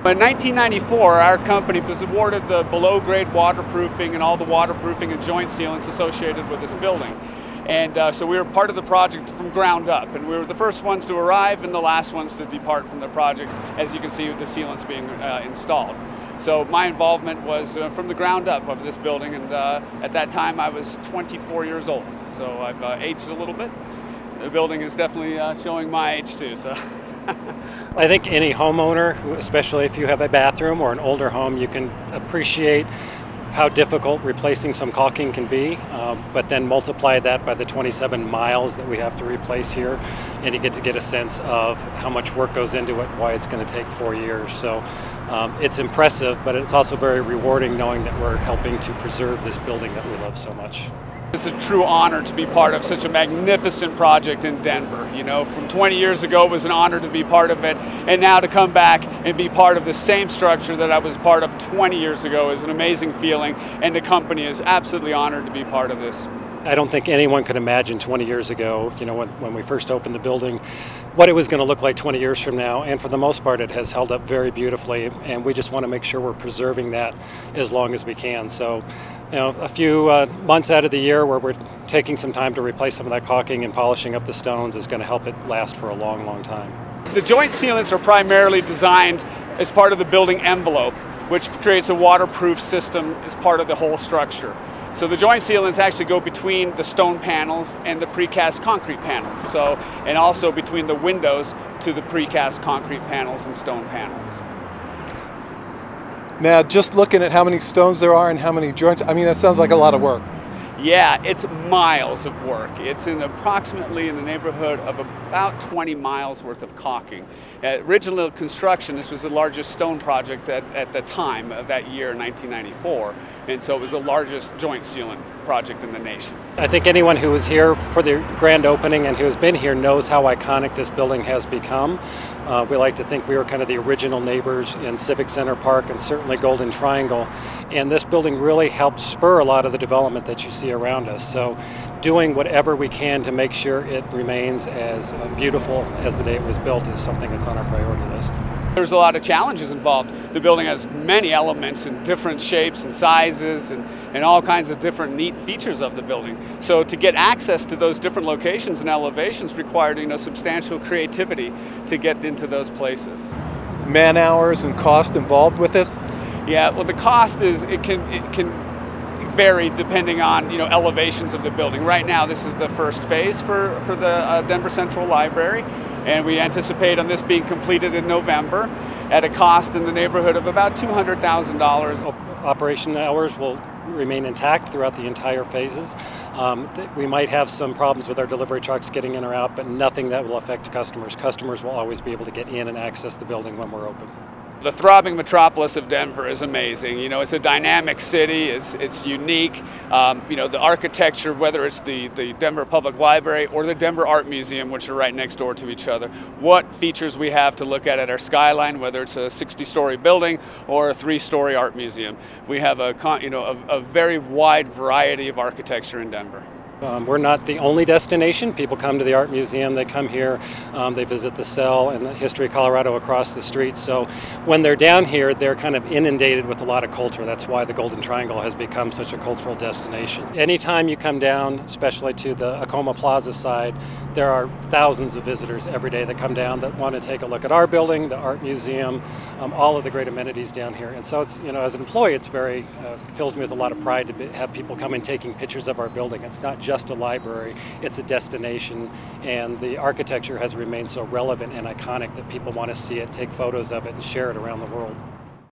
In 1994, our company was awarded the below-grade waterproofing and all the waterproofing and joint sealants associated with this building. And so we were part of the project from ground up, and we were the first ones to arrive and the last ones to depart from the project, as you can see with the sealants being installed. So my involvement was from the ground up of this building, and at that time I was 24 years old, so I've aged a little bit. The building is definitely showing my age too. So. I think any homeowner, especially if you have a bathroom or an older home, you can appreciate how difficult replacing some caulking can be, but then multiply that by the 27 miles that we have to replace here, and you get to get a sense of how much work goes into it, why it's going to take 4 years. So it's impressive, but it's also very rewarding knowing that we're helping to preserve this building that we love so much. It's a true honor to be part of such a magnificent project in Denver. You know, from 20 years ago it was an honor to be part of it, and now to come back and be part of the same structure that I was part of 20 years ago is an amazing feeling, and the company is absolutely honored to be part of this. I don't think anyone could imagine 20 years ago, you know, when we first opened the building, what it was going to look like 20 years from now, and for the most part it has held up very beautifully, and we just want to make sure we're preserving that as long as we can. So, you know, a few months out of the year where we're taking some time to replace some of that caulking and polishing up the stones is going to help it last for a long, long time. The joint sealants are primarily designed as part of the building envelope, which creates a waterproof system as part of the whole structure. So the joint sealants actually go between the stone panels and the precast concrete panels. So, and also between the windows to the precast concrete panels and stone panels. Now, just looking at how many stones there are and how many joints, I mean, that sounds like a lot of work. Yeah, it's miles of work. It's approximately in the neighborhood of about 20 miles worth of caulking. At original construction, this was the largest stone project at the time of that year, 1994, and so it was the largest joint sealant project in the nation. I think anyone who was here for the grand opening and who has been here knows how iconic this building has become. We like to think we were kind of the original neighbors in Civic Center Park and certainly Golden Triangle, and this building really helped spur a lot of the development that you see around us. So doing whatever we can to make sure it remains as beautiful as the day it was built is something that's on our priority list. There's a lot of challenges involved. The building has many elements in different shapes and sizes and all kinds of different neat features of the building. So to get access to those different locations and elevations required, you know, substantial creativity to get into those places. Man hours and cost involved with this? Yeah, well, the cost is, it can vary depending on, you know, elevations of the building. Right now this is the first phase for the Denver Central Library, and we anticipate on this being completed in November at a cost in the neighborhood of about $200,000. Operation hours will remain intact throughout the entire phases. We might have some problems with our delivery trucks getting in or out, but nothing that will affect customers. Customers will always be able to get in and access the building when we're open. The throbbing metropolis of Denver is amazing. You know, it's a dynamic city. It's unique. You know, the architecture, whether it's the Denver Public Library or the Denver Art Museum, which are right next door to each other. What features we have to look at our skyline, whether it's a 60-story building or a 3-story art museum. We have a very wide variety of architecture in Denver. We're not the only destination. People come to the art museum, they come here, they visit the Cell and the History of Colorado across the street. So when they're down here, they're kind of inundated with a lot of culture. That's why the Golden Triangle has become such a cultural destination. Anytime you come down, especially to the Acoma Plaza side, there are thousands of visitors every day that come down that want to take a look at our building, the art museum, all of the great amenities down here. And so it's, you know, as an employee, it's very, fills me with a lot of pride to have people come and taking pictures of our building. It's not just a library, it's a destination, and the architecture has remained so relevant and iconic that people want to see it, take photos of it, and share it around the world.